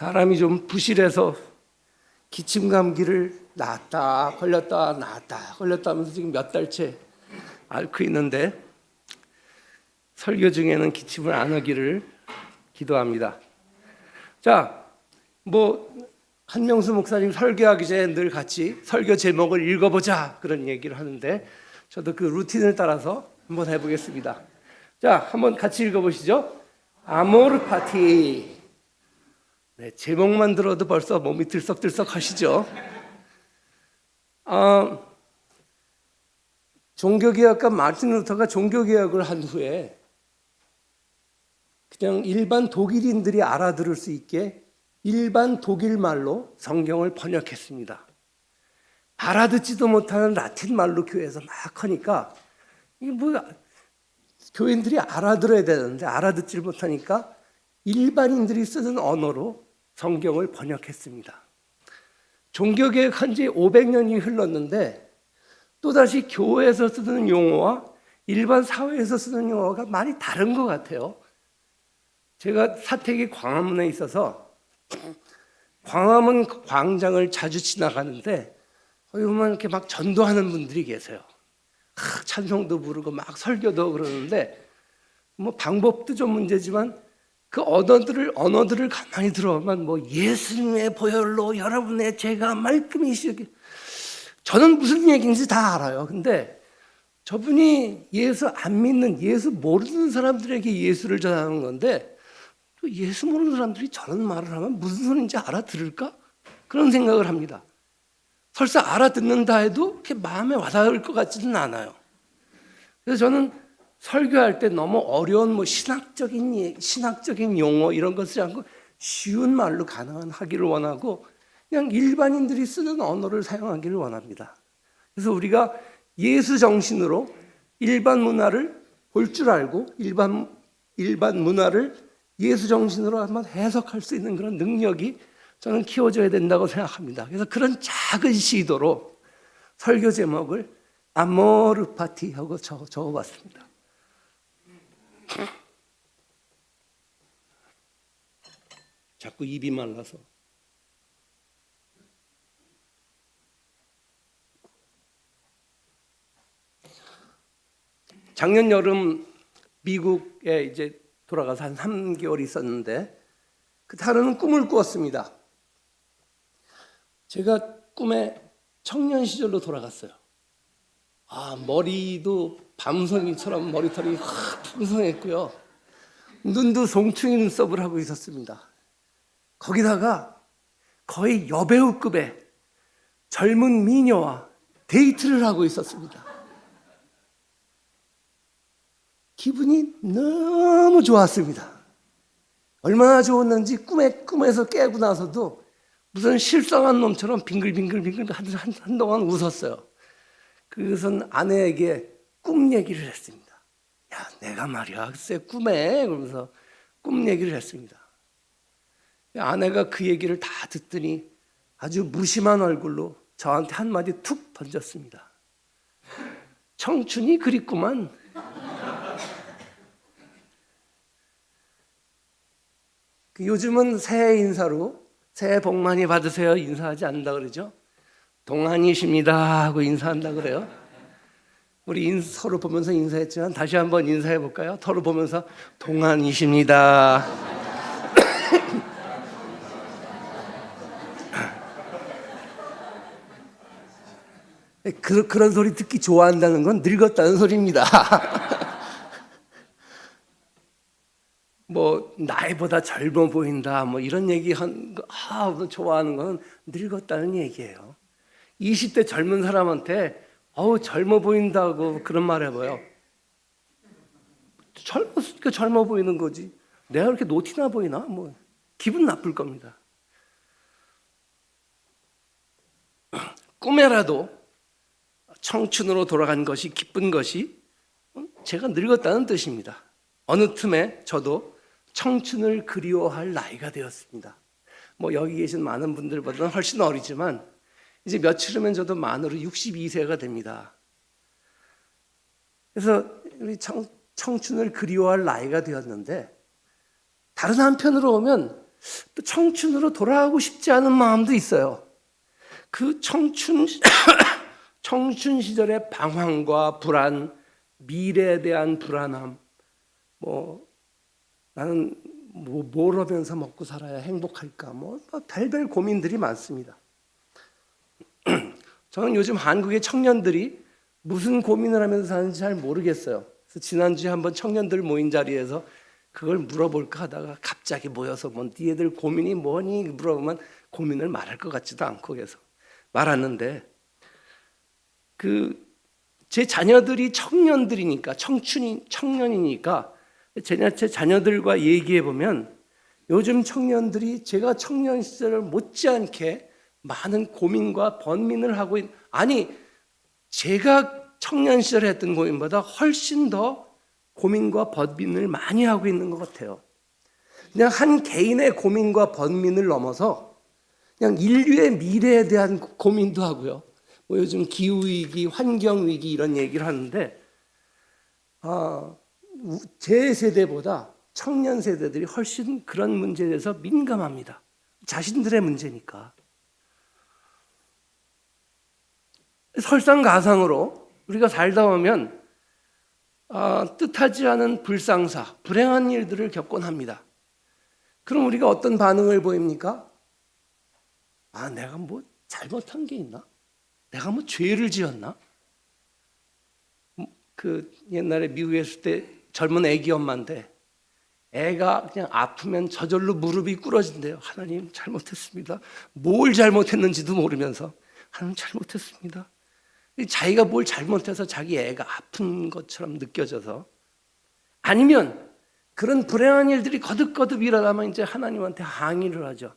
사람이 좀 부실해서 기침 감기를 낫다 걸렸다 낫다 걸렸다 하면서 지금 몇 달째 앓고 있는데, 설교 중에는 기침을 안 하기를 기도합니다. 자, 한명수 목사님 설교하기 전에 늘 같이 설교 제목을 읽어보자 그런 얘기를 하는데, 저도 그 루틴을 따라서 한번 해보겠습니다. 자, 한번 같이 읽어보시죠. 아모르 파티. 네, 제목만 들어도 벌써 몸이 들썩들썩 하시죠. 종교개혁가 마틴 루터가 종교개혁을 한 후에 그냥 일반 독일인들이 알아들을 수 있게 일반 독일말로 성경을 번역했습니다. 알아듣지도 못하는 라틴 말로 교회에서 막 하니까, 이게 교인들이 알아들어야 되는데 알아듣지를 못하니까 일반인들이 쓰는 언어로 성경을 번역했습니다. 종교개혁한 지 500년이 흘렀는데 또다시 교회에서 쓰는 용어와 일반 사회에서 쓰는 용어가 많이 다른 것 같아요. 제가 사택이 광화문에 있어서 광화문 광장을 자주 지나가는데 거기 보면 이렇게 막 전도하는 분들이 계세요. 찬송도 부르고 막 설교도 그러는데, 방법도 좀 문제지만 그 언어들을 가만히 들어보면 예수님의 보혈로 여러분의 죄가 말끔히시게, 저는 무슨 얘기인지 다 알아요. 근데 저분이 예수 안 믿는, 예수 모르는 사람들에게 예수를 전하는 건데, 또 예수 모르는 사람들이 저런 말을 하면 무슨 소리인지 알아들을까? 그런 생각을 합니다. 설사 알아듣는다 해도 그렇게 마음에 와닿을 것 같지는 않아요. 그래서 저는 설교할 때 너무 어려운 신학적인 용어 이런 것 쓰지 않고 쉬운 말로 가능한 하기를 원하고, 그냥 일반인들이 쓰는 언어를 사용하기를 원합니다. 그래서 우리가 예수 정신으로 일반 문화를 볼 줄 알고 일반 문화를 예수 정신으로 한번 해석할 수 있는 그런 능력이 저는 키워져야 된다고 생각합니다. 그래서 그런 작은 시도로 설교 제목을 아모르 파티 하고 적어봤습니다. 자꾸 입이 말라서. 작년 여름 미국에 이제 돌아가서 한 3개월 있었는데, 그때 하루는 꿈을 꾸었습니다. 제가 꿈에 청년 시절로 돌아갔어요. 머리도 밤송이처럼 머리털이 풍성했고요. 눈도 송충이 눈썹을 하고 있었습니다. 거기다가 거의 여배우급의 젊은 미녀와 데이트를 하고 있었습니다. 기분이 너무 좋았습니다. 얼마나 좋았는지 꿈에서 깨고 나서도 무슨 실성한 놈처럼 빙글빙글 한동안 웃었어요. 그것은 아내에게 꿈 얘기를 했습니다. 야, 내가 말이야, 글쎄 꿈에, 그러면서 꿈 얘기를 했습니다. 아내가 그 얘기를 다 듣더니 아주 무심한 얼굴로 저한테 한마디 툭 던졌습니다. 청춘이 그립구만. 요즘은 새해 인사로 새해 복 많이 받으세요 인사하지 않는다 그러죠. 동안이십니다 하고 인사한다 그래요. 우리 서로 보면서 인사했지만 다시 한번 인사해 볼까요? 서로 보면서 동안이십니다. 그런 소리 듣기 좋아한다는 건 늙었다는 소리입니다. 나이보다 젊어 보인다, 이런 얘기 좋아하는 건 늙었다는 얘기예요. 20대 젊은 사람한테 젊어 보인다고 그런 말 해봐요. 젊었으니까 젊어 보이는 거지. 내가 그렇게 노티나 보이나? 기분 나쁠 겁니다. 꿈에라도 청춘으로 돌아간 것이 기쁜 것이 제가 늙었다는 뜻입니다. 어느 틈에 저도 청춘을 그리워할 나이가 되었습니다. 여기 계신 많은 분들보다는 훨씬 어리지만 이제 며칠 후면 저도 만으로 62세가 됩니다. 그래서 우리 청춘을 그리워할 나이가 되었는데, 다른 한편으로 보면 또 청춘으로 돌아가고 싶지 않은 마음도 있어요. 그 청춘 시절의 방황과 불안, 미래에 대한 불안함, 나는 뭘 하면서 먹고 살아야 행복할까, 별별 고민들이 많습니다. 저는 요즘 한국의 청년들이 무슨 고민을 하면서 사는지 잘 모르겠어요. 그래서 지난주에 한번 청년들 모인 자리에서 그걸 물어볼까 하다가 갑자기 모여서 니네들 고민이 뭐니 물어보면 고민을 말할 것 같지도 않고 그래서 말았는데, 제 자녀들이 청년들이니까, 청년이니까 제 자녀들과 얘기해 보면 요즘 청년들이 제가 청년 시절을 못지않게 많은 고민과 번민을 하고 제가 청년 시절에 했던 고민보다 훨씬 더 고민과 번민을 많이 하고 있는 것 같아요. 그냥 한 개인의 고민과 번민을 넘어서 그냥 인류의 미래에 대한 고민도 하고요. 요즘 기후위기, 환경위기 이런 얘기를 하는데 제 세대보다 청년 세대들이 훨씬 그런 문제에 대해서 민감합니다. 자신들의 문제니까. 설상가상으로 우리가 살다 보면 뜻하지 않은 불상사, 불행한 일들을 겪곤 합니다. 그럼 우리가 어떤 반응을 보입니까? 내가 잘못한 게 있나? 내가 죄를 지었나? 옛날에 미국에 있을 때 젊은 애기 엄마인데 애가 그냥 아프면 저절로 무릎이 꿇어진대요. 하나님 잘못했습니다. 뭘 잘못했는지도 모르면서 하나님 잘못했습니다. 자기가 뭘 잘못해서 자기 애가 아픈 것처럼 느껴져서, 아니면 그런 불행한 일들이 거듭거듭 일어나면 이제 하나님한테 항의를 하죠.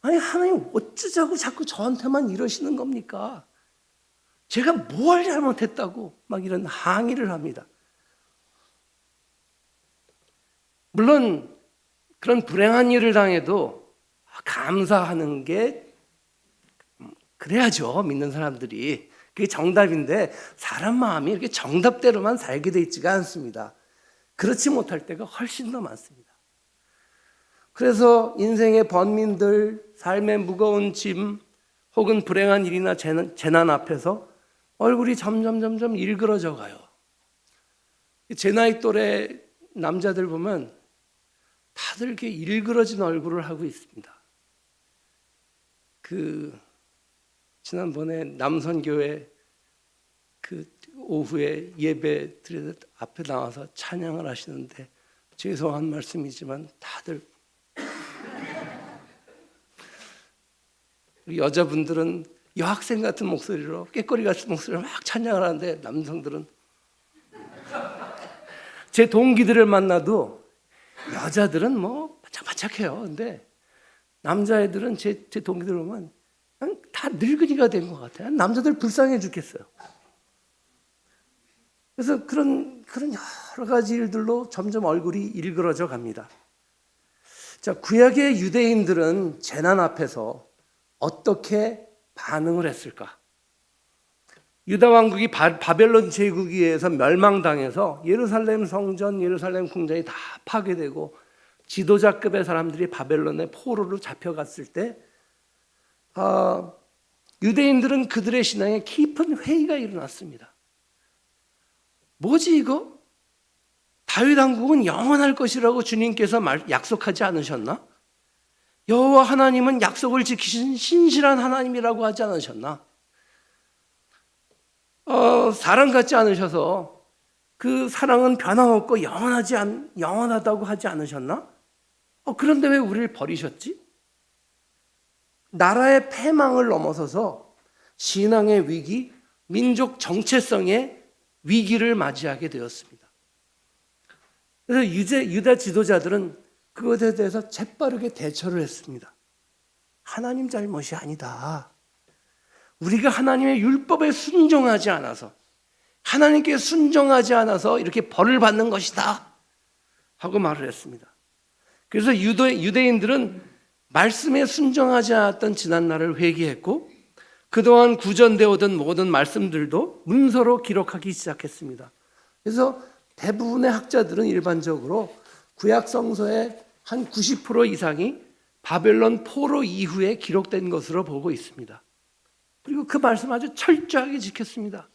하나님 어쩌자고 자꾸 저한테만 이러시는 겁니까? 제가 뭘 잘못했다고 이런 항의를 합니다. 물론 그런 불행한 일을 당해도 감사하는 게 그래야죠. 믿는 사람들이. 그게 정답인데 사람 마음이 이렇게 정답대로만 살게 돼 있지가 않습니다. 그렇지 못할 때가 훨씬 더 많습니다. 그래서 인생의 번민들, 삶의 무거운 짐, 혹은 불행한 일이나 재난 앞에서 얼굴이 점점 일그러져 가요. 제 나이 또래 남자들 보면 다들 이렇게 일그러진 얼굴을 하고 있습니다. 지난번에 남선교회 오후에 예배 드려 앞에 나와서 찬양을 하시는데, 죄송한 말씀이지만 다들 우리 여자분들은 여학생 같은 목소리로, 꾀꼬리 같은 목소리로 막 찬양을 하는데, 남성들은, 제 동기들을 만나도 여자들은 바짝바짝해요. 근데 남자애들은 제 동기들 보면 그냥 다 늙은이가 된 것 같아요. 남자들 불쌍해 죽겠어요. 그래서 그런 여러 가지 일들로 점점 얼굴이 일그러져 갑니다. 자, 구약의 유대인들은 재난 앞에서 어떻게 반응을 했을까? 유다 왕국이 바벨론 제국에 의해서 멸망당해서 예루살렘 성전, 예루살렘 궁전이 다 파괴되고 지도자급의 사람들이 바벨론의 포로로 잡혀갔을 때 유대인들은 그들의 신앙에 깊은 회의가 일어났습니다. 뭐지 이거? 다윗 왕국은 영원할 것이라고 주님께서 약속하지 않으셨나? 여호와 하나님은 약속을 지키신 신실한 하나님이라고 하지 않으셨나? 사랑 같지 않으셔서 그 사랑은 변함없고 영원하다고 하지 않으셨나? 그런데 왜 우리를 버리셨지? 나라의 패망을 넘어서서 신앙의 위기, 민족 정체성의 위기를 맞이하게 되었습니다. 그래서 유다 지도자들은 그것에 대해서 재빠르게 대처를 했습니다. 하나님 잘못이 아니다. 우리가 하나님의 율법에 순종하지 않아서, 하나님께 순종하지 않아서 이렇게 벌을 받는 것이다 하고 말을 했습니다. 그래서 유대인들은 말씀에 순종하지 않았던 지난날을 회개했고, 그동안 구전되어 오던 모든 말씀들도 문서로 기록하기 시작했습니다. 그래서 대부분의 학자들은 일반적으로 구약 성서의 한 90% 이상이 바벨론 포로 이후에 기록된 것으로 보고 있습니다. 그리고 그 말씀 아주 철저하게 지켰습니다.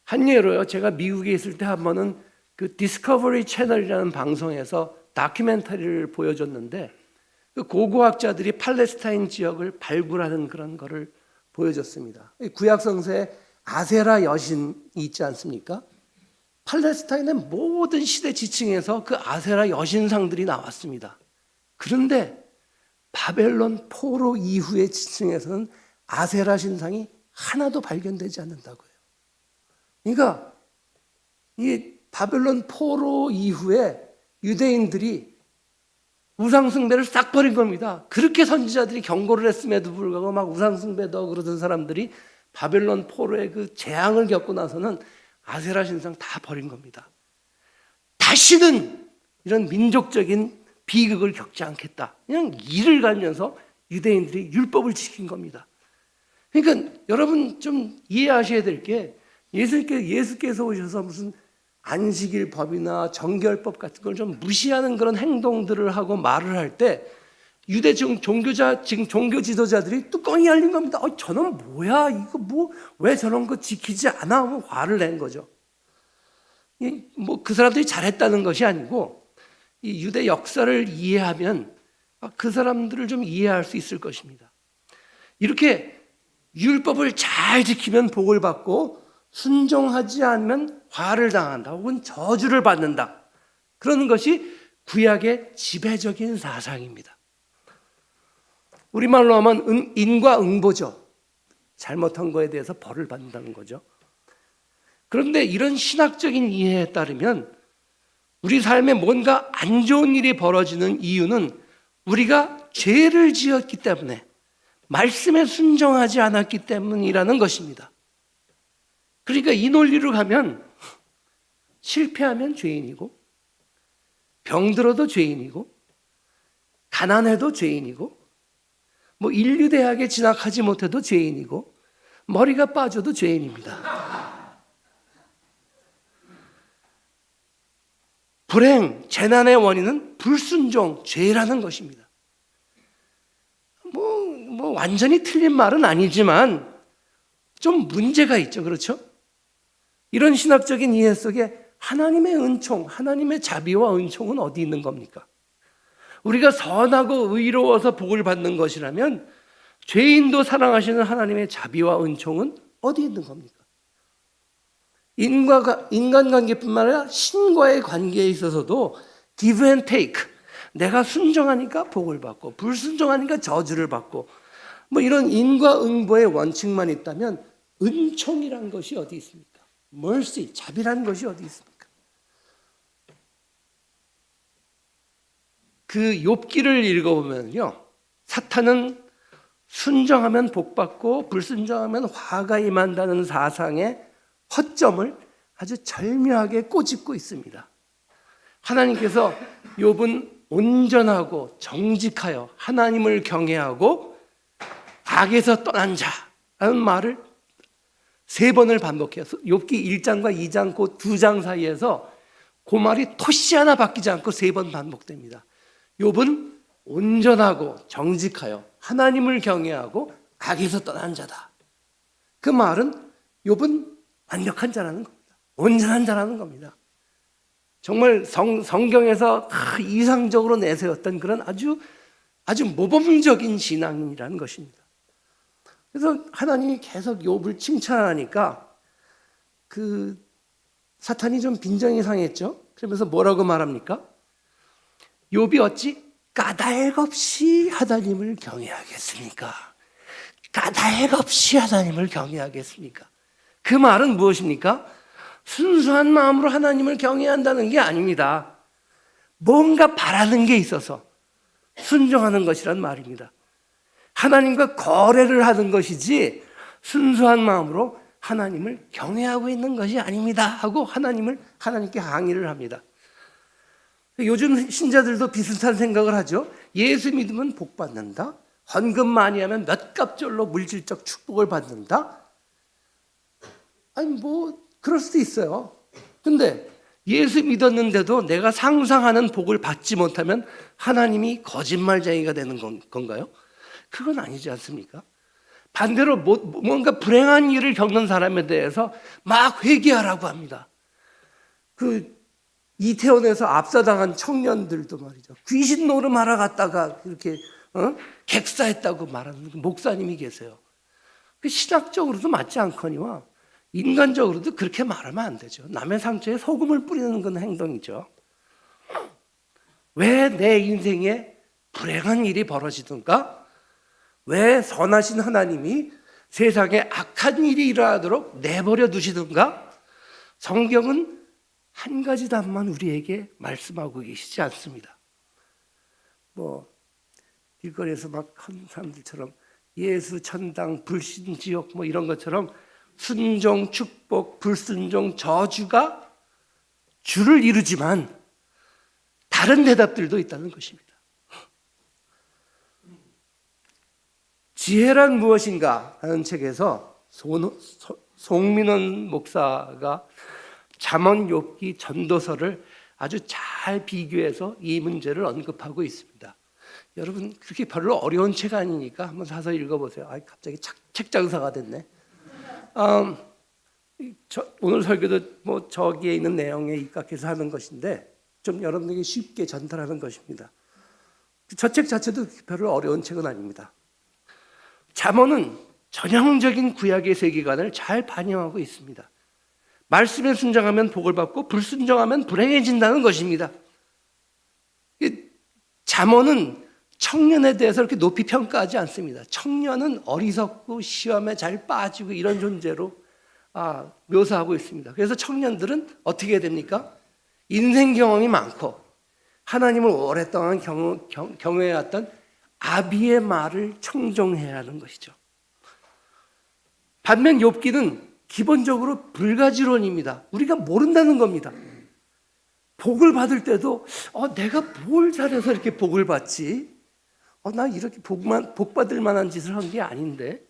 한 예로요, 제가 미국에 있을 때 한 번은 그 디스커버리 채널이라는 방송에서 다큐멘터리를 보여줬는데, 그 고고학자들이 팔레스타인 지역을 발굴하는 그런 거를 보여줬습니다. 구약 성서에 아세라 여신이 있지 않습니까? 팔레스타인의 모든 시대 지층에서 그 아세라 여신상들이 나왔습니다. 그런데 바벨론 포로 이후의 지층에서는 아세라 신상이 하나도 발견되지 않는다고요. 그러니까 이 바벨론 포로 이후에 유대인들이 우상숭배를 싹 버린 겁니다. 그렇게 선지자들이 경고를 했음에도 불구하고 막 우상숭배도 그러던 사람들이 바벨론 포로의 그 재앙을 겪고 나서는 아세라 신상 다 버린 겁니다. 다시는 이런 민족적인 비극을 겪지 않겠다. 그냥 이를 갈면서 유대인들이 율법을 지킨 겁니다. 그러니까 여러분 좀 이해하셔야 될 게, 예수께서 오셔서 무슨 안식일 법이나 정결법 같은 걸 좀 무시하는 그런 행동들을 하고 말을 할 때 유대 종교 지도자들이 뚜껑이 열린 겁니다. 저놈 뭐야? 이거 왜 저런 거 지키지 않아? 하고 화를 낸 거죠. 그 사람들이 잘했다는 것이 아니고, 이 유대 역사를 이해하면 그 사람들을 좀 이해할 수 있을 것입니다. 이렇게 율법을 잘 지키면 복을 받고 순종하지 않으면 화를 당한다 혹은 저주를 받는다, 그러는 것이 구약의 지배적인 사상입니다. 우리말로 하면 인과응보죠. 잘못한 거에 대해서 벌을 받는다는 거죠. 그런데 이런 신학적인 이해에 따르면 우리 삶에 뭔가 안 좋은 일이 벌어지는 이유는 우리가 죄를 지었기 때문에, 말씀에 순종하지 않았기 때문이라는 것입니다. 그러니까 이 논리로 가면 실패하면 죄인이고, 병들어도 죄인이고, 가난해도 죄인이고, 인류대학에 진학하지 못해도 죄인이고, 머리가 빠져도 죄인입니다. 불행, 재난의 원인은 불순종, 죄라는 것입니다. 완전히 틀린 말은 아니지만 좀 문제가 있죠. 그렇죠? 이런 신학적인 이해 속에 하나님의 은총, 하나님의 자비와 은총은 어디 있는 겁니까? 우리가 선하고 의로워서 복을 받는 것이라면 죄인도 사랑하시는 하나님의 자비와 은총은 어디 있는 겁니까? 인간관계뿐만 아니라 신과의 관계에 있어서도 give and take, 내가 순종하니까 복을 받고 불순종하니까 저주를 받고, 이런 인과응보의 원칙만 있다면 은총이란 것이 어디 있습니까? mercy, 자비라는 것이 어디 있습니까? 그 욥기를 읽어보면요, 사탄은 순종하면 복받고 불순종하면 화가 임한다는 사상의 허점을 아주 절묘하게 꼬집고 있습니다. 하나님께서 욥은 온전하고 정직하여 하나님을 경외하고 악에서 떠난 자라는 말을 3번을 반복해요. 욥기 1장과 2장 그 2장 사이에서 그 말이 토시 하나 바뀌지 않고 3번 반복됩니다. 욥은 온전하고 정직하여 하나님을 경외하고 악에서 떠난 자다. 그 말은 욥은 완벽한 자라는 겁니다. 온전한 자라는 겁니다. 정말 성경에서 이상적으로 내세웠던 그런 아주 모범적인 신앙인이라는 것입니다. 그래서 하나님이 계속 욥을 칭찬하니까 그 사탄이 좀 빈정이 상했죠. 그러면서 뭐라고 말합니까? 욥이 어찌 까닭 없이 하나님을 경외하겠습니까? 까닭 없이 하나님을 경외하겠습니까? 그 말은 무엇입니까? 순수한 마음으로 하나님을 경외한다는 게 아닙니다. 뭔가 바라는 게 있어서 순종하는 것이란 말입니다. 하나님과 거래를 하는 것이지 순수한 마음으로 하나님을 경외하고 있는 것이 아닙니다 하고 하나님께 항의를 합니다. 요즘 신자들도 비슷한 생각을 하죠. 예수 믿으면 복 받는다, 헌금 많이 하면 몇 갑절로 물질적 축복을 받는다. 그럴 수도 있어요. 근데 예수 믿었는데도 내가 상상하는 복을 받지 못하면 하나님이 거짓말쟁이가 되는 건가요? 그건 아니지 않습니까? 반대로 뭔가 불행한 일을 겪는 사람에 대해서 막 회개하라고 합니다. 그 이태원에서 압사당한 청년들도 말이죠. 귀신 노름하러 갔다가 이렇게 객사했다고 말하는 목사님이 계세요. 그 신학적으로도 맞지 않거니와 인간적으로도 그렇게 말하면 안 되죠. 남의 상처에 소금을 뿌리는 건 행동이죠. 왜 내 인생에 불행한 일이 벌어지든가? 왜 선하신 하나님이 세상에 악한 일이 일어나도록 내버려 두시든가? 성경은 한 가지 답만 우리에게 말씀하고 계시지 않습니다. 길거리에서 막 한 사람들처럼 예수 천당 불신 지옥 이런 것처럼 순종 축복 불순종 저주가 주를 이루지만 다른 대답들도 있다는 것입니다. 지혜란 무엇인가 하는 책에서 송민원 목사가 잠언 욥기 전도서를 아주 잘 비교해서 이 문제를 언급하고 있습니다. 여러분 그렇게 별로 어려운 책 아니니까 한번 사서 읽어보세요. 갑자기 책 장사가 됐네. 오늘 설교도 저기에 있는 내용에 입각해서 하는 것인데 좀 여러분에게 쉽게 전달하는 것입니다. 저 책 자체도 별로 어려운 책은 아닙니다. 잠언은 전형적인 구약의 세계관을 잘 반영하고 있습니다. 말씀에 순종하면 복을 받고 불순종하면 불행해진다는 것입니다. 잠언은 청년에 대해서 이렇게 높이 평가하지 않습니다. 청년은 어리석고 시험에 잘 빠지고 이런 존재로 묘사하고 있습니다. 그래서 청년들은 어떻게 해야 됩니까? 인생 경험이 많고 하나님을 오랫동안 경외해왔던 아비의 말을 청종해야 하는 것이죠. 반면 욥기는 기본적으로 불가지론입니다. 우리가 모른다는 겁니다. 복을 받을 때도 내가 뭘 잘해서 이렇게 복을 받지? 나 이렇게 복 받을 만한 짓을 한 게 아닌데.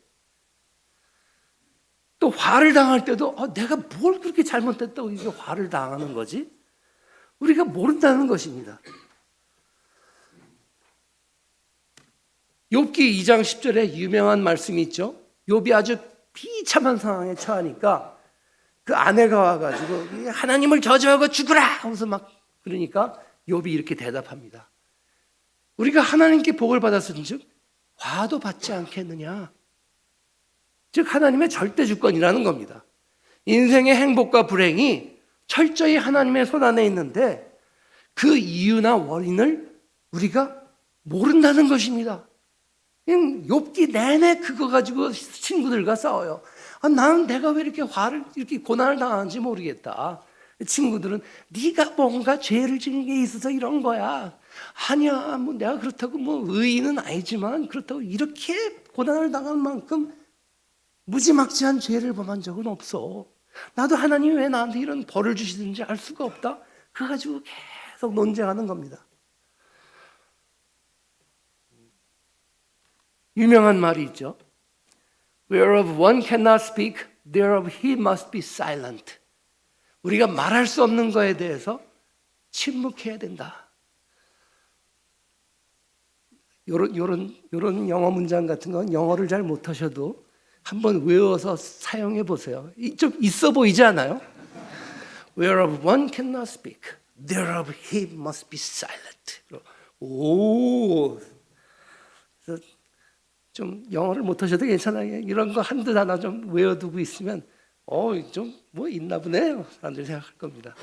또 화를 당할 때도 내가 뭘 그렇게 잘못했다고 이게 화를 당하는 거지? 우리가 모른다는 것입니다. 욥기 2장 10절에 유명한 말씀이 있죠. 욥이 아주 비참한 상황에 처하니까 그 아내가 와가지고 하나님을 저주하고 죽으라 하면서 막 그러니까 욥이 이렇게 대답합니다. 우리가 하나님께 복을 받았은즉 화도 받지 않겠느냐. 즉 하나님의 절대 주권이라는 겁니다. 인생의 행복과 불행이 철저히 하나님의 손 안에 있는데 그 이유나 원인을 우리가 모른다는 것입니다. 욥기 내내 그거 가지고 친구들과 싸워요. 나는 내가 왜 이렇게 이렇게 고난을 당하는지 모르겠다. 친구들은 네가 뭔가 죄를 지은 게 있어서 이런 거야. 아니야, 내가 그렇다고 의인은 아니지만 그렇다고 이렇게 고난을 당할 만큼 무지막지한 죄를 범한 적은 없어. 나도 하나님이 왜 나한테 이런 벌을 주시는지 알 수가 없다. 그거 가지고 계속 논쟁하는 겁니다. 유명한 말이 있죠. Whereof one cannot speak, thereof he must be silent. 우리가 말할 수 없는 거에 대해서 침묵해야 된다. 요런 영어 문장 같은 건 영어를 잘 못하셔도 한번 외워서 사용해 보세요. 좀 있어 보이지 않아요? Whereof one cannot speak, thereof he must be silent. 오, 그래서 좀 영어를 못하셔도 괜찮아요. 이런 거 한두 하나 좀 외워두고 있으면 좀 있나 보네 사람들이 생각할 겁니다.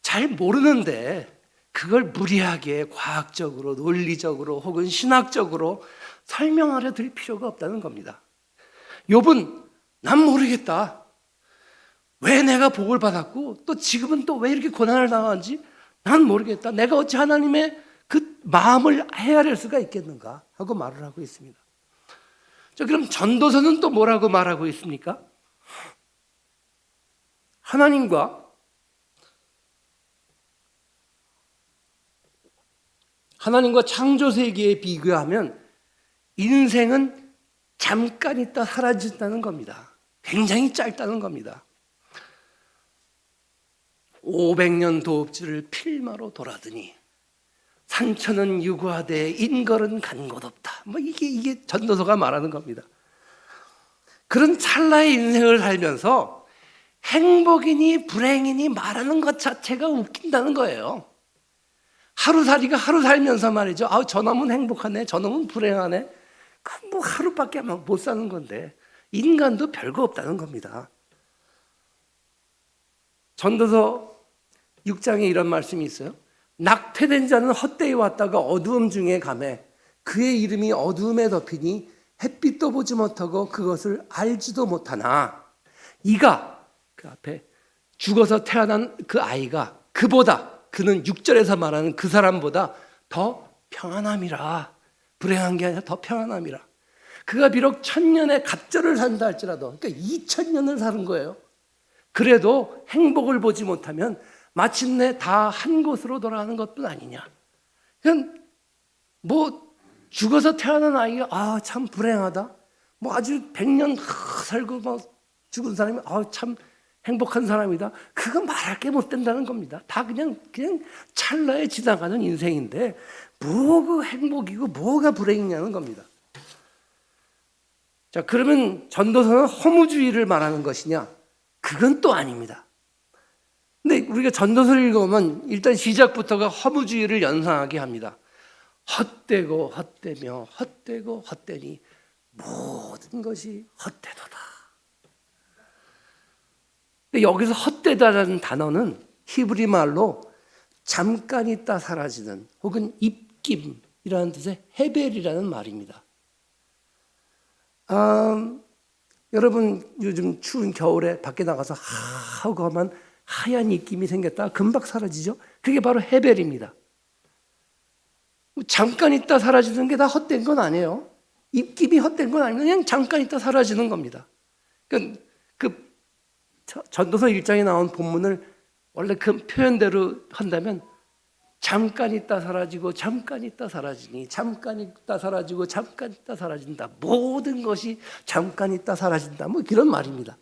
잘 모르는데 그걸 무리하게 과학적으로 논리적으로 혹은 신학적으로 설명하려 들 필요가 없다는 겁니다. 욥은 난 모르겠다. 왜 내가 복을 받았고 또 지금은 또 왜 이렇게 고난을 당하는지 난 모르겠다. 내가 어찌 하나님의 그 마음을 헤아릴 수가 있겠는가 하고 말을 하고 있습니다. 그럼 전도서는 또 뭐라고 말하고 있습니까? 하나님과 창조 세계에 비교하면 인생은 잠깐 있다 사라진다는 겁니다. 굉장히 짧다는 겁니다. 500년 도읍지를 필마로 돌아드니 산천은 유구하되 인걸은 간 곳 없다. 뭐 이게 전도서가 말하는 겁니다. 그런 찰나의 인생을 살면서 행복이니 불행이니 말하는 것 자체가 웃긴다는 거예요. 하루살이가 하루 살면서 말이죠. 저놈은 행복하네, 저놈은 불행하네. 그 뭐 하루밖에 못 사는 건데 인간도 별거 없다는 겁니다. 전도서 6장에 이런 말씀이 있어요. 낙태된 자는 헛되이 왔다가 어두움 중에 가매 그의 이름이 어두움에 덮이니 햇빛도 보지 못하고 그것을 알지도 못하나 이가 그 앞에 죽어서 태어난 그 아이가 그는 6절에서 말하는 그 사람보다 더 평안함이라. 불행한 게 아니라 더 평안함이라. 그가 비록 1000년의 갑절을 산다 할지라도 그러니까 2000년을 사는 거예요. 그래도 행복을 보지 못하면 마침내 다 한 곳으로 돌아가는 것뿐 아니냐. 그냥 뭐 죽어서 태어난 아이가 참 불행하다. 뭐 아주 100년 살고 죽은 사람이 참 행복한 사람이다. 그거 말할 게 못 된다는 겁니다. 다 그냥 찰나에 지나가는 인생인데 뭐가 행복이고 뭐가 불행이냐는 겁니다. 자, 그러면 전도서는 허무주의를 말하는 것이냐? 그건 또 아닙니다. 근데 우리가 전도서를 읽으면 일단 시작부터가 허무주의를 연상하게 합니다. 헛되고 헛되며 헛되고 헛되니 모든 것이 헛되도다. 여기서 헛되다라는 단어는 히브리 말로 잠깐 있다 사라지는 혹은 입김이라는 뜻의 헤벨이라는 말입니다. 여러분 요즘 추운 겨울에 밖에 나가서 하고 하면 하얀 입김이 생겼다가 금방 사라지죠? 그게 바로 헤벨입니다. 잠깐 있다 사라지는 게 다 헛된 건 아니에요. 입김이 헛된 건 아니고 그냥 잠깐 있다 사라지는 겁니다. 그러니까 그 전도서 1장에 나온 본문을 원래 그 표현대로 한다면 잠깐 있다 사라지고 잠깐 있다 사라지니 잠깐 있다 사라지고 잠깐 있다 사라진다. 모든 것이 잠깐 있다 사라진다. 뭐 그런 말입니다.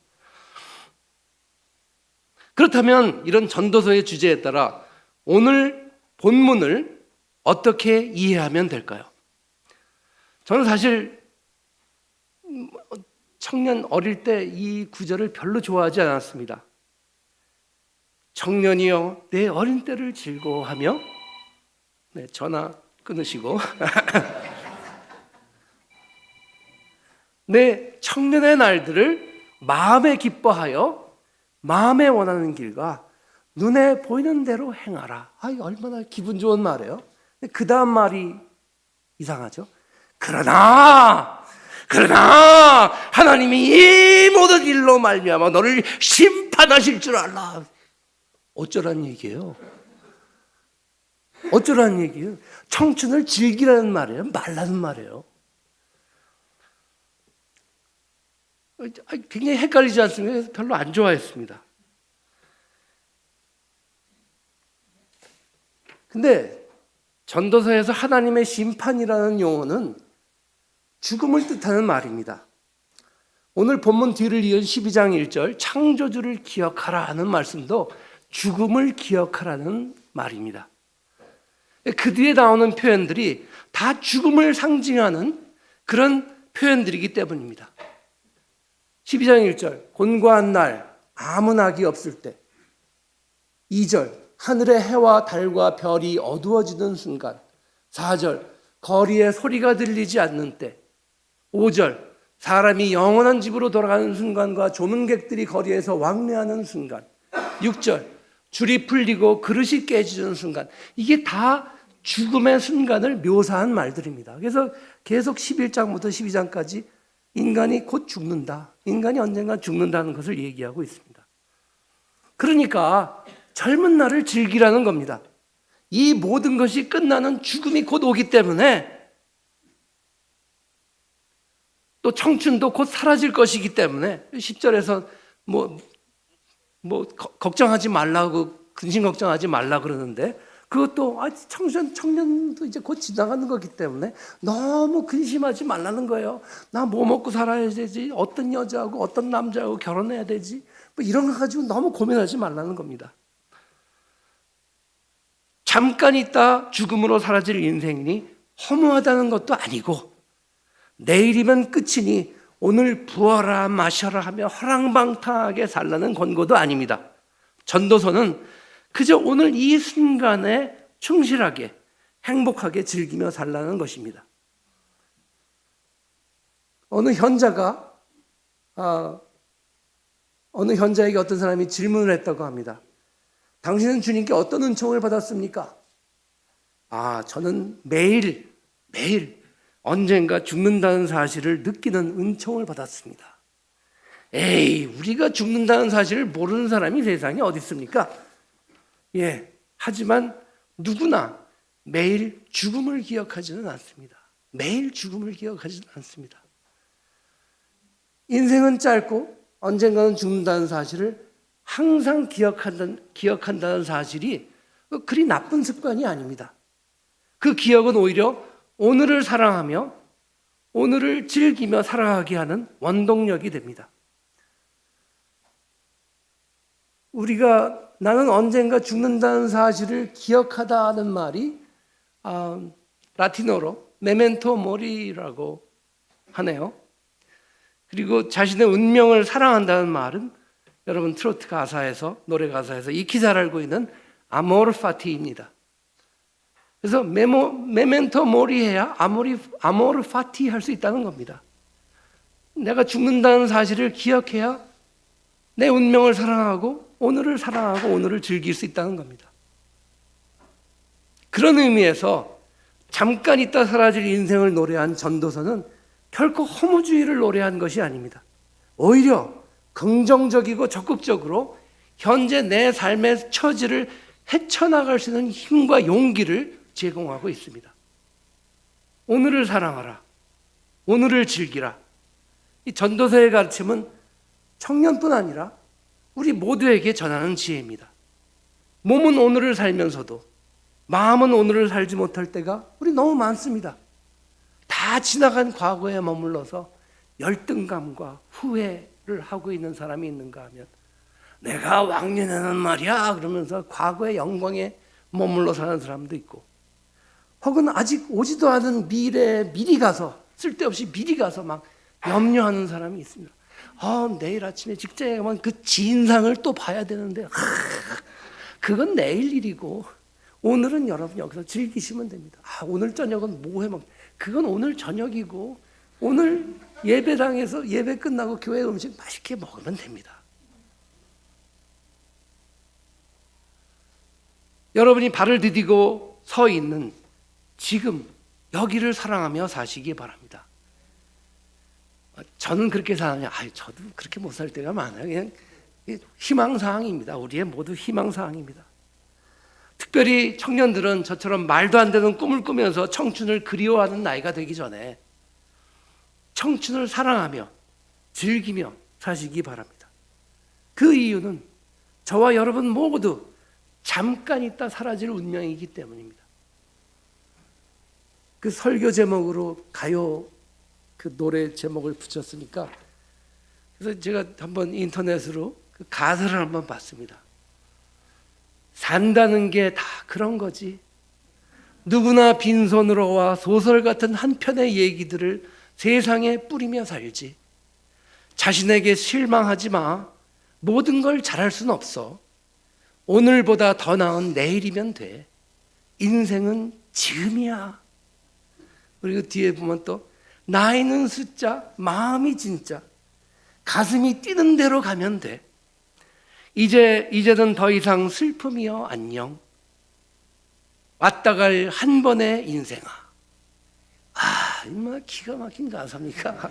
그렇다면 이런 전도서의 주제에 따라 오늘 본문을 어떻게 이해하면 될까요? 저는 사실 청년 어릴 때 이 구절을 별로 좋아하지 않았습니다. 청년이여 내 어린 때를 즐거워하며 전화 끊으시고 내 청년의 날들을 마음에 기뻐하여 마음에 원하는 길과 눈에 보이는 대로 행하라. 얼마나 기분 좋은 말이에요. 그 다음 말이 이상하죠. 그러나 하나님이 이 모든 일로 말미암아 너를 심판하실 줄 알라. 어쩌라는 얘기예요? 어쩌라는 얘기예요? 청춘을 즐기라는 말이에요? 말라는 말이에요? 굉장히 헷갈리지 않습니까? 그래서 별로 안 좋아했습니다. 근데 전도서에서 하나님의 심판이라는 용어는 죽음을 뜻하는 말입니다. 오늘 본문 뒤를 이은 12장 1절 창조주를 기억하라 하는 말씀도 죽음을 기억하라는 말입니다. 그 뒤에 나오는 표현들이 다 죽음을 상징하는 그런 표현들이기 때문입니다. 12장 1절 곤고한 날 아무 낙이 없을 때 2절 하늘의 해와 달과 별이 어두워지는 순간 4절 거리에 소리가 들리지 않는 때 5절 사람이 영원한 집으로 돌아가는 순간과 조문객들이 거리에서 왕래하는 순간 6절 줄이 풀리고 그릇이 깨지는 순간 이게 다 죽음의 순간을 묘사한 말들입니다. 그래서 계속 11장부터 12장까지 인간이 곧 죽는다. 인간이 언젠가 죽는다는 것을 얘기하고 있습니다. 그러니까 젊은 날을 즐기라는 겁니다. 이 모든 것이 끝나는 죽음이 곧 오기 때문에 또 청춘도 곧 사라질 것이기 때문에 10절에서 걱정하지 말라고 근심 걱정하지 말라 그러는데 그것도 청년도 이제 곧 지나가는 거기 때문에 너무 근심하지 말라는 거예요. 나 뭐 먹고 살아야 되지? 어떤 여자하고 어떤 남자하고 결혼해야 되지? 뭐 이런 거 가지고 너무 고민하지 말라는 겁니다. 잠깐 있다 죽음으로 사라질 인생이 허무하다는 것도 아니고 내일이면 끝이니 오늘 부어라 마셔라 하며 허랑방탕하게 살라는 권고도 아닙니다. 전도서는 그저 오늘 이 순간에 충실하게 행복하게 즐기며 살라는 것입니다. 어느 현자에게 어떤 사람이 질문을 했다고 합니다. 당신은 주님께 어떤 은총을 받았습니까? 저는 매일 언젠가 죽는다는 사실을 느끼는 은총을 받았습니다. 에이, 우리가 죽는다는 사실을 모르는 사람이 세상에 어디 있습니까? 하지만 누구나 매일 죽음을 기억하지는 않습니다. 매일 죽음을 기억하지는 않습니다. 인생은 짧고 언젠가는 죽는다는 사실을 항상 기억한다는 사실이 그리 나쁜 습관이 아닙니다. 그 기억은 오히려 오늘을 사랑하며 오늘을 즐기며 살아가게 하는 원동력이 됩니다. 우리가 나는 언젠가 죽는다는 사실을 기억하다는 말이 라틴어로 메멘토 모리라고 하네요. 그리고 자신의 운명을 사랑한다는 말은 여러분 트로트 가사에서, 노래 가사에서 익히 잘 알고 있는 아모르 파티입니다. 그래서 메멘토 모리 해야 아모르 파티 할 수 있다는 겁니다. 내가 죽는다는 사실을 기억해야 내 운명을 사랑하고 오늘을 즐길 수 있다는 겁니다. 그런 의미에서 잠깐 있다 사라질 인생을 노래한 전도서는 결코 허무주의를 노래한 것이 아닙니다. 오히려 긍정적이고 적극적으로 현재 내 삶의 처지를 헤쳐나갈 수 있는 힘과 용기를 제공하고 있습니다. 오늘을 사랑하라. 오늘을 즐기라. 이 전도서의 가르침은 청년뿐 아니라 우리 모두에게 전하는 지혜입니다. 몸은 오늘을 살면서도 마음은 오늘을 살지 못할 때가 우리 너무 많습니다. 다 지나간 과거에 머물러서 열등감과 후회를 하고 있는 사람이 있는가 하면 내가 왕년에는 말이야 그러면서 과거의 영광에 머물러 사는 사람도 있고 혹은 아직 오지도 않은 미래에 쓸데없이 미리 가서 막 염려하는 사람이 있습니다. 내일 아침에 직장에 가면 그 진상을 또 봐야 되는데 그건 내일 일이고 오늘은 여러분 여기서 즐기시면 됩니다. 오늘 저녁은 뭐 해 먹? 그건 오늘 저녁이고 오늘 예배당에서 예배 끝나고 교회 음식 맛있게 먹으면 됩니다. 여러분이 발을 디디고 서 있는 지금 여기를 사랑하며 사시기 바랍니다. 저는 그렇게 사냐? 저도 그렇게 못 살 때가 많아요. 그냥 희망사항입니다. 우리의 모두 희망사항입니다. 특별히 청년들은 저처럼 말도 안 되는 꿈을 꾸면서 청춘을 그리워하는 나이가 되기 전에 청춘을 사랑하며 즐기며 사시기 바랍니다. 그 이유는 저와 여러분 모두 잠깐 있다 사라질 운명이기 때문입니다. 그 설교 제목으로 가요 그 노래 제목을 붙였으니까 그래서 제가 한번 인터넷으로 그 가사를 한번 봤습니다. 산다는 게 다 그런 거지. 누구나 빈손으로 와 소설 같은 한 편의 얘기들을 세상에 뿌리며 살지. 자신에게 실망하지 마. 모든 걸 잘할 순 없어. 오늘보다 더 나은 내일이면 돼. 인생은 지금이야. 그리고 뒤에 보면 또 나이는 숫자, 마음이 진짜. 가슴이 뛰는 대로 가면 돼. 이제는 더 이상 슬픔이여 안녕. 왔다 갈 한 번의 인생아. 정말 기가 막힌 가사입니까?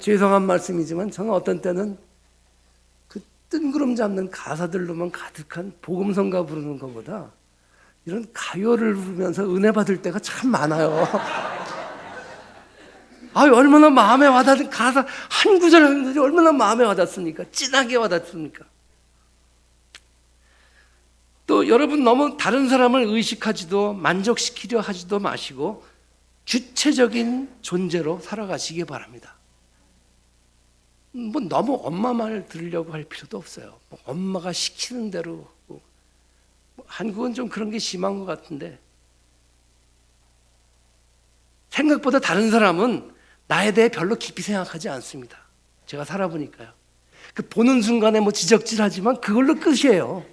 죄송한 말씀이지만 저는 어떤 때는 그 뜬구름 잡는 가사들로만 가득한 복음성가 부르는 것보다 이런 가요를 부르면서 은혜 받을 때가 참 많아요. 얼마나 마음에 와닿은 가사 한 구절 한 구절이 얼마나 마음에 와닿습니까? 진하게 와닿습니까? 또 여러분 너무 다른 사람을 의식하지도 만족시키려 하지도 마시고 주체적인 존재로 살아가시기 바랍니다. 너무 엄마 말 들으려고 할 필요도 없어요. 엄마가 시키는 대로 한국은 좀 그런 게 심한 것 같은데 생각보다 다른 사람은 나에 대해 별로 깊이 생각하지 않습니다. 제가 살아보니까요. 그 보는 순간에 뭐 지적질하지만 그걸로 끝이에요.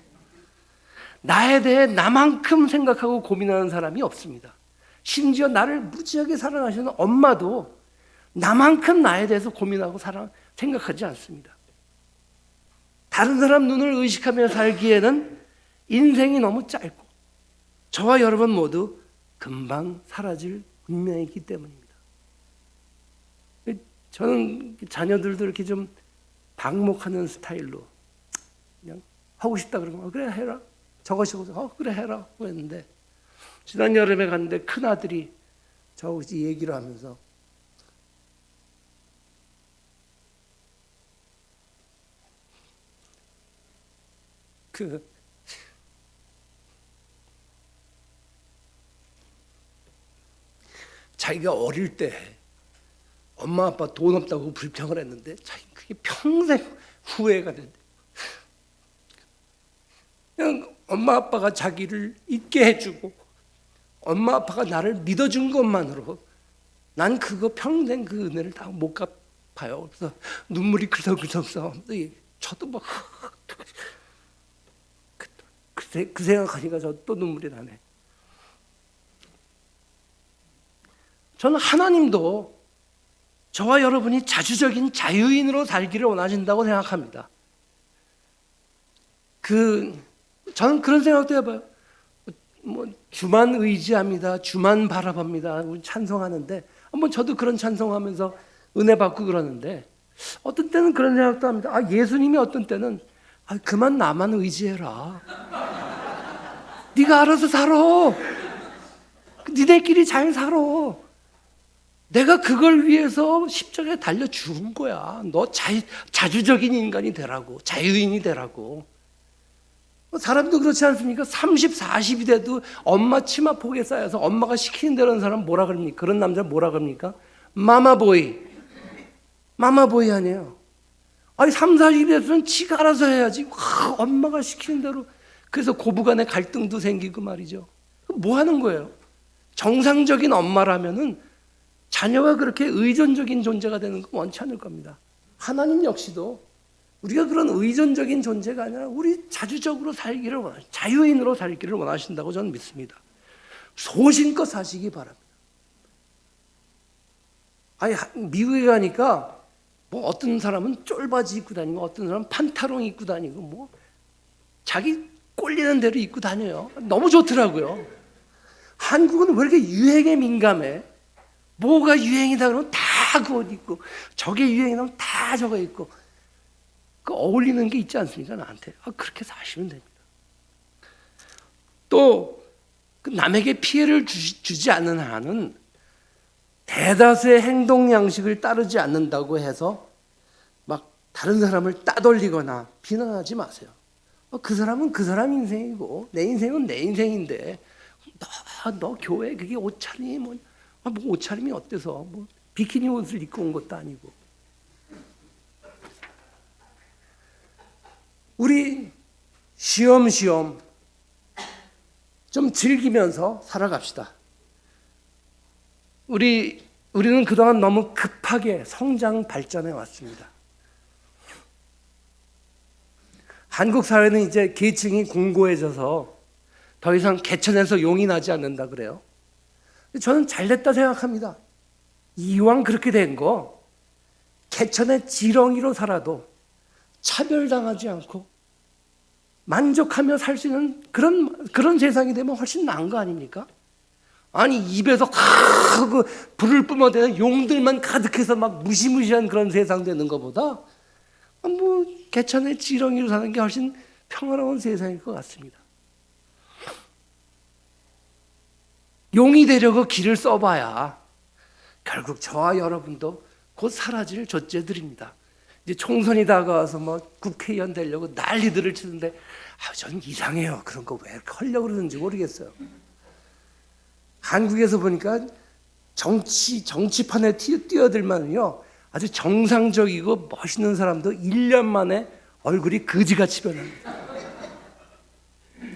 나에 대해 나만큼 생각하고 고민하는 사람이 없습니다. 심지어 나를 무지하게 사랑하시는 엄마도 나만큼 나에 대해서 고민하고 생각하지 않습니다. 다른 사람 눈을 의식하며 살기에는 인생이 너무 짧고 저와 여러분 모두 금방 사라질 운명이기 때문입니다. 저는 자녀들도 이렇게 좀 방목하는 스타일로 그냥 하고 싶다 그러면 그래 해라. 저거 그래 해라 했는데 지난 여름에 갔는데 큰아들이 저하고 얘기를 하면서 자기가 어릴 때 엄마 아빠 돈 없다고 불평을 했는데 자기 그게 평생 후회가 된대. 그냥 엄마 아빠가 자기를 있게 해주고 엄마 아빠가 나를 믿어준 것만으로 난 그거 평생 그 은혜를 다 못 갚아요. 그래서 눈물이 글썽글썽 저도 막 그 생각하니까 저 또 눈물이 나네. 저는 하나님도 저와 여러분이 자주적인 자유인으로 살기를 원하신다고 생각합니다. 저는 그런 생각도 해봐요. 주만 의지합니다. 주만 바라봅니다. 찬송하는데 한번 저도 그런 찬송하면서 은혜 받고 그러는데 어떤 때는 그런 생각도 합니다. 예수님이 어떤 때는 그만 나만 의지해라. 네가 알아서 살아. 니네끼리 잘 살아. 내가 그걸 위해서 십자가에 달려 죽은 거야. 너 자주적인 인간이 되라고. 자유인이 되라고. 사람도 그렇지 않습니까? 30, 40이 돼도 엄마 치마폭에 쌓여서 엄마가 시키는 대로 하는 사람 뭐라 그럽니까? 그런 남자 뭐라 그럽니까? 마마보이. 마마보이 아니에요. 3, 40이 돼서는 지가 알아서 해야지. 엄마가 시키는 대로. 그래서 고부간에 갈등도 생기고 말이죠. 뭐 하는 거예요? 정상적인 엄마라면은 자녀가 그렇게 의존적인 존재가 되는 건 원치 않을 겁니다. 하나님 역시도 우리가 그런 의존적인 존재가 아니라 우리 자주적으로 살기를 자유인으로 살기를 원하신다고 저는 믿습니다. 소신껏 사시기 바랍니다. 미국에 가니까 뭐 어떤 사람은 쫄바지 입고 다니고 어떤 사람은 판타롱 입고 다니고 뭐 자기 꼴리는 대로 입고 다녀요. 너무 좋더라고요. 한국은 왜 이렇게 유행에 민감해? 뭐가 유행이다 그러면 다 그 옷 입고 저게 유행이라면 다 저거 입고 그 어울리는 게 있지 않습니까? 나한테. 그렇게 사시면 됩니다. 또 남에게 피해를 주지 않는 한은 대다수의 행동 양식을 따르지 않는다고 해서 막 다른 사람을 따돌리거나 비난하지 마세요. 그 사람은 그 사람 인생이고 내 인생은 내 인생인데 너 교회 그게 옷차림이 뭐 옷차림이 어때서 뭐 비키니 옷을 입고 온 것도 아니고. 우리 쉬엄쉬엄 좀 즐기면서 살아갑시다. 우리는 그동안 너무 급하게 성장 발전해 왔습니다. 한국 사회는 이제 계층이 공고해져서 더 이상 개천에서 용이 나지 않는다 그래요. 저는 잘됐다 생각합니다. 이왕 그렇게 된 거 개천의 지렁이로 살아도 차별당하지 않고 만족하며 살 수 있는 그런 세상이 되면 훨씬 나은 거 아닙니까? 입에서 그 불을 뿜어대는 용들만 가득해서 막 무시무시한 그런 세상 되는 것보다 개천의 지렁이로 사는 게 훨씬 평화로운 세상일 것 같습니다. 용이 되려고 길을 써봐야 결국 저와 여러분도 곧 사라질 존재들입니다. 이제 총선이 다가와서 국회의원 되려고 난리들을 치는데 저는 이상해요. 그런 거 왜 하려고 그러는지 모르겠어요. 한국에서 보니까 정치판에 뛰어들면요 아주 정상적이고 멋있는 사람도 1년 만에 얼굴이 거지같이 변합니다.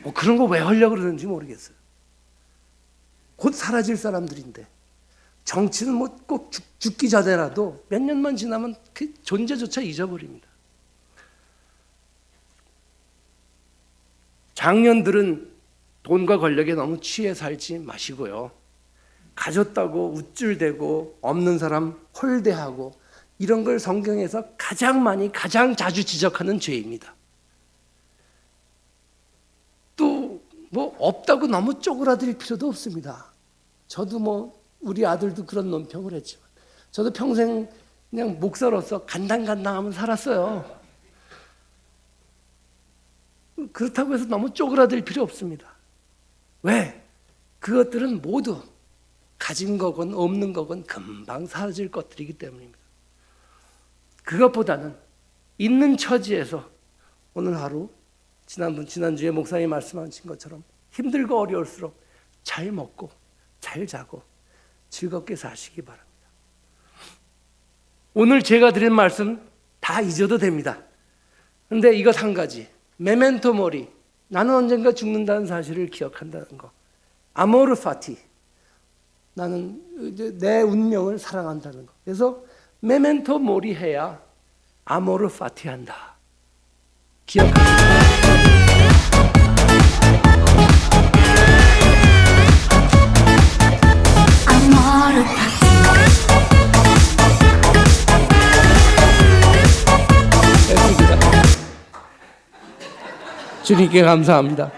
뭐 그런 거 왜 하려고 그러는지 모르겠어요. 곧 사라질 사람들인데 정치는 뭐 꼭 죽기 전에라도 몇 년만 지나면 그 존재조차 잊어버립니다. 장년들은 돈과 권력에 너무 취해 살지 마시고요. 가졌다고 우쭐대고 없는 사람 홀대하고 이런 걸 성경에서 가장 자주 지적하는 죄입니다. 또 뭐 없다고 너무 쪼그라들 필요도 없습니다. 저도 뭐 우리 아들도 그런 논평을 했지만 저도 평생 그냥 목사로서 간당간당하면 살았어요. 그렇다고 해서 너무 쪼그라들 필요 없습니다. 왜? 그것들은 모두 가진 거건 없는 거건 금방 사라질 것들이기 때문입니다. 그것보다는 있는 처지에서 오늘 하루 지난주에 목사님이 말씀하신 것처럼 힘들고 어려울수록 잘 먹고 잘 자고 즐겁게 사시기 바랍니다. 오늘 제가 드린 말씀 다 잊어도 됩니다. 그런데 이것 한 가지, 메멘토 모리, 나는 언젠가 죽는다는 사실을 기억한다는 거. 아모르 파티, 나는 내 운명을 사랑한다는 거. 그래서 메멘토 모리 해야 아모르 파티 한다. 기억하시죠? 주님께 감사합니다.